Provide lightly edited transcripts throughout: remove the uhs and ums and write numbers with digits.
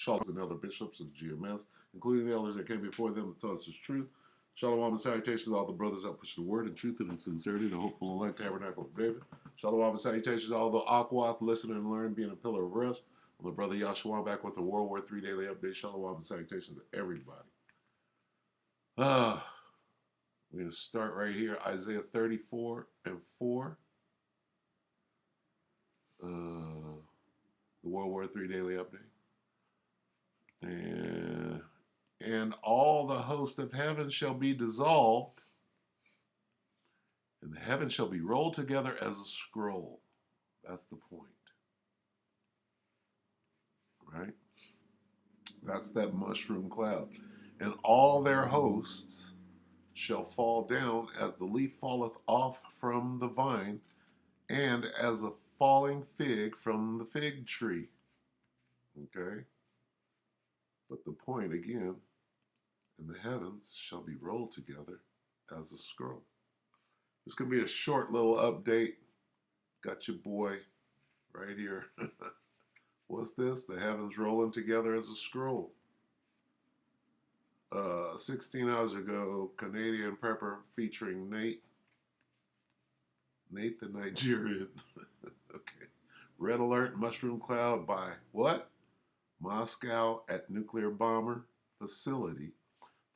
Shalom and elder bishops of GMS, including the elders that came before them that taught us the truth. Shalom and salutations to all the brothers that push the word in truth and in sincerity, the hopeful elect tabernacle of David. Shalom and salutations to all the Aquath, listening and learning, being a pillar of rest. I'm the brother Yahshua back with the WW3 Daily Update. Shalom and salutations to everybody. We're going to start right here, Isaiah 34 and 4. The WW3 Daily Update. And all the host of heaven shall be dissolved, and the heavens shall be rolled together as a scroll. That's the point. Right? That's that mushroom cloud. And all their hosts shall fall down as the leaf falleth off from the vine, and as a falling fig from the fig tree. Okay? But the point again, and the heavens shall be rolled together as a scroll. This could be a short little update. Got your boy right here. What's this? The heavens rolling together as a scroll. 16 hours ago, Canadian Prepper featuring Nate the Nigerian. Okay. Red alert, mushroom cloud by what? Moscow at nuclear bomber facility.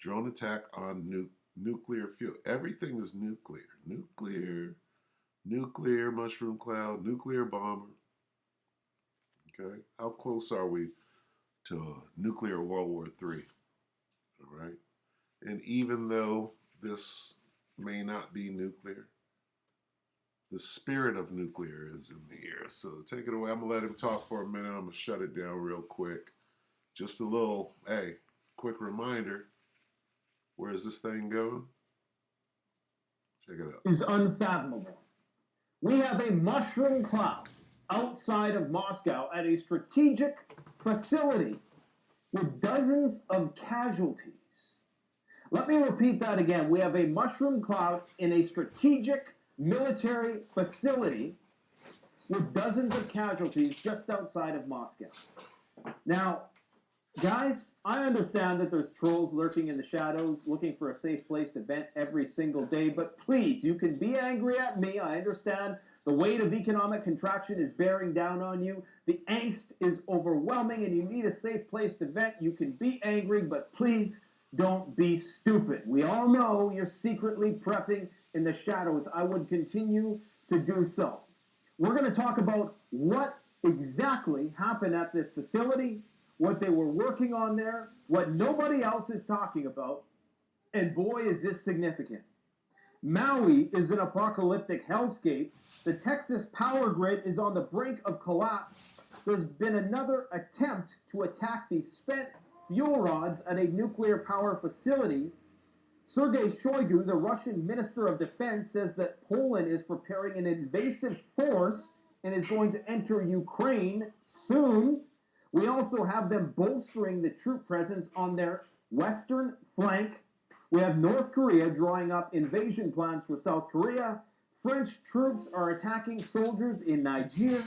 Drone attack on nuclear fuel. Everything is nuclear. Nuclear, mushroom cloud, nuclear bomber. Okay. How close are we to nuclear World War III? All right. And even though this may not be nuclear, the spirit of nuclear is in the air. So take it away. I'm going to let him talk for a minute. I'm going to shut it down real quick. Just a little, quick reminder. Where is this thing going? Check it out. Is unfathomable. We have a mushroom cloud outside of Moscow at a strategic facility with dozens of casualties. Let me repeat that again. We have a mushroom cloud in a strategic military facility with dozens of casualties just outside of Moscow. Now, guys, I understand that there's trolls lurking in the shadows looking for a safe place to vent every single day, but please, you can be angry at me. I understand the weight of economic contraction is bearing down on you. The angst is overwhelming and you need a safe place to vent. You can be angry, but please don't be stupid. We all know you're secretly prepping in the shadows. I would continue to do so. We're going to talk about what exactly happened at this facility, what they were working on there, what nobody else is talking about, and boy, is this significant. Maui is an apocalyptic hellscape. The Texas power grid is on the brink of collapse. There's been another attempt to attack the spent fuel rods at a nuclear power facility. Sergei Shoigu, the Russian Minister of Defense, says that Poland is preparing an invasive force and is going to enter Ukraine soon. We also have them bolstering the troop presence on their western flank. We have North Korea drawing up invasion plans for South Korea. French troops are attacking soldiers in Niger.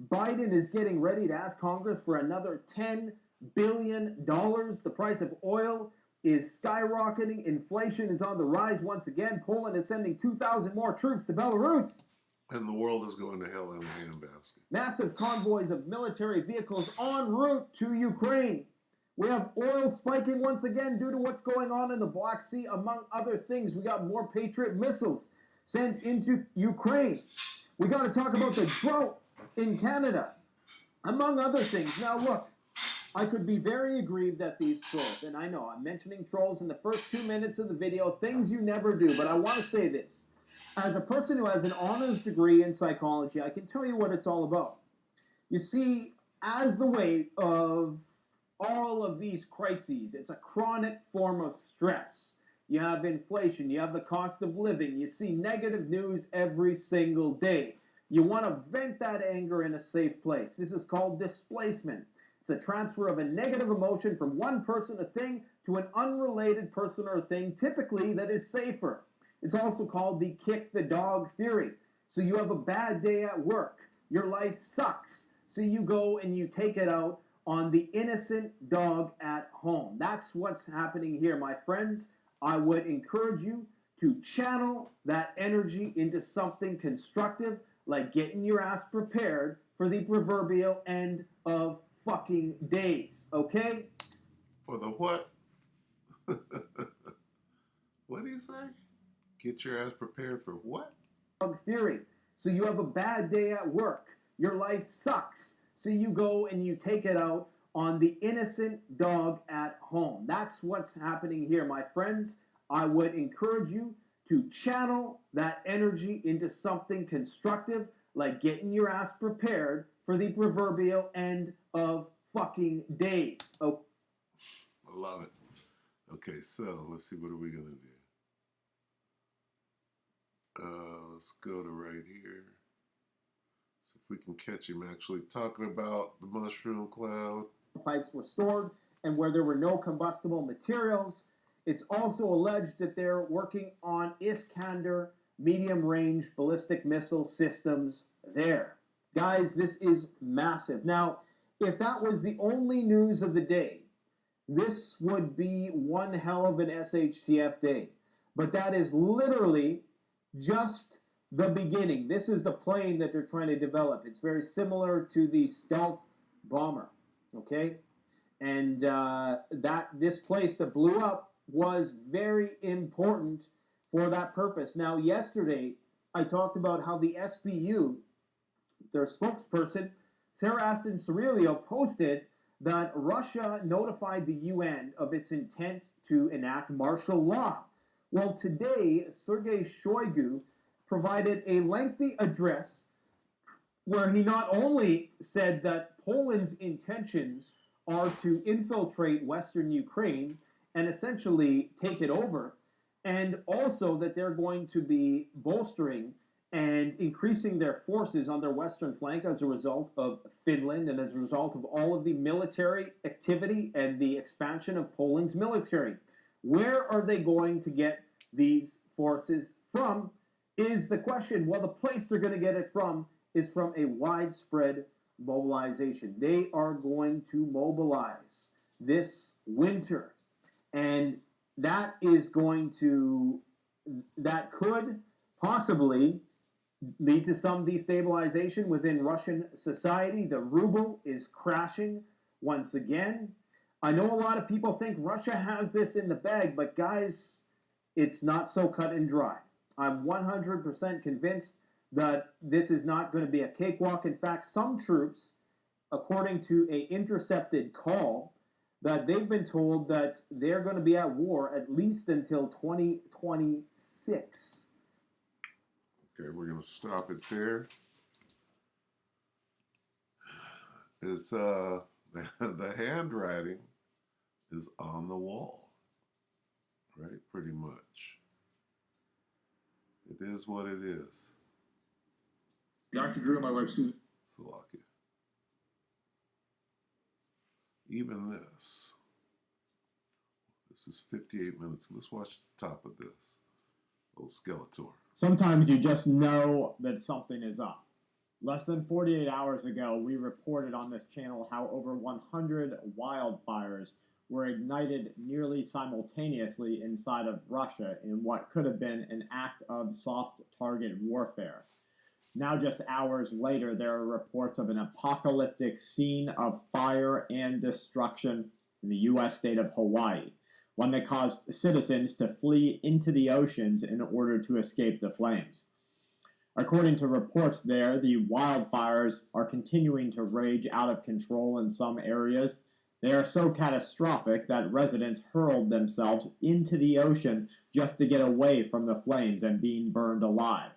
Biden is getting ready to ask Congress for another $10 billion. The price of oil is skyrocketing. Inflation is on the rise once again. Poland is sending 2,000 more troops to Belarus. And the world is going to hell in a handbasket. Massive convoys of military vehicles en route to Ukraine. We have oil spiking once again due to what's going on in the Black Sea, among other things. We got more Patriot missiles sent into Ukraine. We got to talk about the drought in Canada, among other things. Now look, I could be very aggrieved at these trolls, and I know I'm mentioning trolls in the first 2 minutes of the video, things you never do, but I want to say this. As a person who has an honors degree in psychology, I can tell you what it's all about. You see, as the weight of all of these crises, it's a chronic form of stress. You have inflation, you have the cost of living, you see negative news every single day. You want to vent that anger in a safe place. This is called displacement. It's a transfer of a negative emotion from one person or thing to an unrelated person or thing, typically that is safer. It's also called the kick the dog theory. So you have a bad day at work. Your life sucks. So you go and you take it out on the innocent dog at home. That's what's happening here, my friends. I would encourage you to channel that energy into something constructive, like getting your ass prepared for the proverbial end of fucking days, okay? For the what? What do you say? Get your ass prepared for what? Dog theory. So you have a bad day at work. Your life sucks. So you go and you take it out on the innocent dog at home. That's what's happening here, my friends. I would encourage you to channel that energy into something constructive, like getting your ass prepared for the proverbial end of fucking days. Oh, I love it. Okay, so let's see, what are we going to do? Let's go to right here. See if we can catch him actually talking about the mushroom cloud. Pipes were stored and where there were no combustible materials. It's also alleged that they're working on Iskander medium-range ballistic missile systems there. Guys, this is massive. Now, if that was the only news of the day, this would be one hell of an SHTF day. But that is literally just the beginning. This is the plane that they're trying to develop. It's very similar to the stealth bomber, okay? And this place that blew up was very important for that purpose. Now, yesterday, I talked about how the SBU, their spokesperson, Sarah Aston Cirilio, posted that Russia notified the UN of its intent to enact martial law. Well, today, Sergei Shoigu provided a lengthy address where he not only said that Poland's intentions are to infiltrate Western Ukraine and essentially take it over, and also that they're going to be bolstering and increasing their forces on their western flank as a result of Finland and as a result of all of the military activity and the expansion of Poland's military. Where are they going to get these forces from is the question. Well, the place they're going to get it from is from a widespread mobilization. They are going to mobilize this winter. And that could possibly lead to some destabilization within Russian society. The ruble is crashing once again. I know a lot of people think Russia has this in the bag, but guys, it's not so cut and dry. I'm 100% convinced that this is not going to be a cakewalk. In fact, some troops, according to an intercepted call, that they've been told that they're going to be at war at least until 2026. Okay, we're going to stop it there. It's the handwriting is on the wall, right? Pretty much. It is what it is. Dr. Drew, my wife Susan. Slovakia. Even this is 58 minutes. Let's watch the top of this. Little Skeletor. Sometimes you just know that something is up. Less than 48 hours ago, we reported on this channel how over 100 wildfires were ignited nearly simultaneously inside of Russia in what could have been an act of soft target warfare. Now, just hours later, there are reports of an apocalyptic scene of fire and destruction in the U.S. state of Hawaii, one that caused citizens to flee into the oceans in order to escape the flames. According to reports there, the wildfires are continuing to rage out of control in some areas. They are so catastrophic that residents hurled themselves into the ocean just to get away from the flames and being burned alive.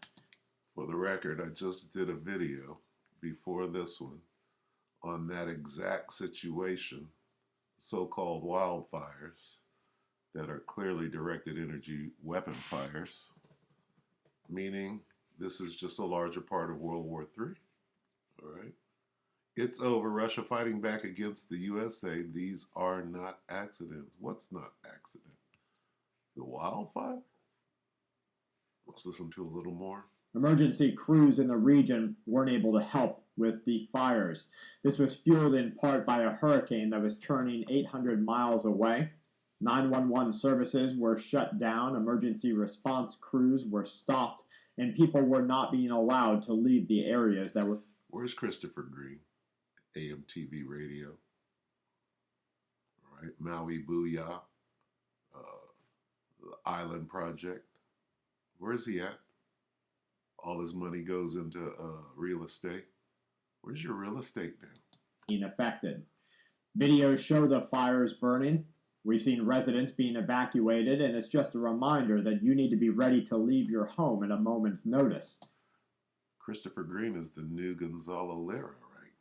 For the record, I just did a video before this one on that exact situation, so-called wildfires that are clearly directed energy weapon fires, meaning this is just a larger part of World War III. All right? It's over. Russia fighting back against the USA. These are not accidents. What's not accident? The wildfire? Let's listen to a little more. Emergency crews in the region weren't able to help with the fires. This was fueled in part by a hurricane that was churning 800 miles away. 911 services were shut down, emergency response crews were stopped, and people were not being allowed to leave the areas that were. Where's Christopher Green? AM TV radio. All right, Maui Booyah, the Island Project. Where's he at? All his money goes into real estate. Where's your real estate now? Being affected. Videos show the fires burning. We've seen residents being evacuated, and it's just a reminder that you need to be ready to leave your home at a moment's notice. Christopher Green is the new Gonzalo Lira right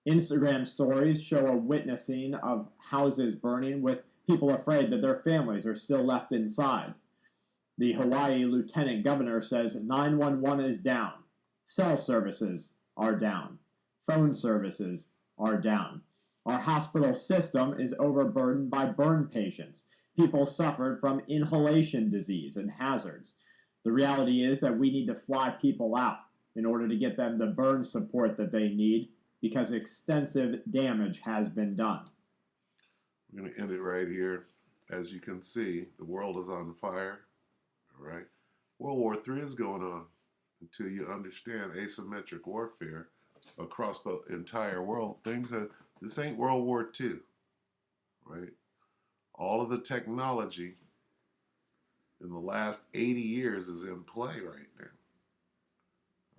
now. Instagram stories show a witnessing of houses burning with people afraid that their families are still left inside. The Hawaii Lieutenant Governor says 911 is down. Cell services are down. Phone services are down. Our hospital system is overburdened by burn patients. People suffered from inhalation disease and hazards. The reality is that we need to fly people out in order to get them the burn support that they need because extensive damage has been done. We're going to end it right here. As you can see, the world is on fire. All right. World War III is going on until you understand asymmetric warfare across the entire world. This ain't World War II, right? All of the technology in the last 80 years is in play right now.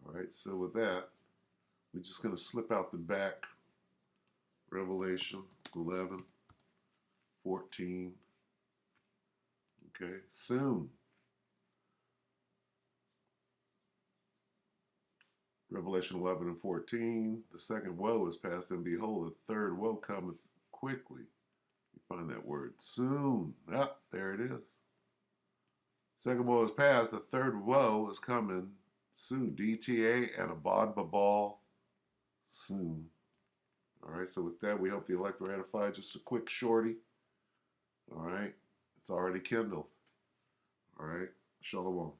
All right, so with that, we're just going to slip out the back. Revelation 11, 14. Okay, soon. Revelation 11 and 14, the second woe is past, and behold, the third woe cometh quickly. You find that word, soon. Ah, there it is. Second woe is past, the third woe is coming soon. DTA and Abad Babal soon. All right, so with that, we hope the elect were edified. Just a quick shorty. All right, it's already kindled. All right, shalom.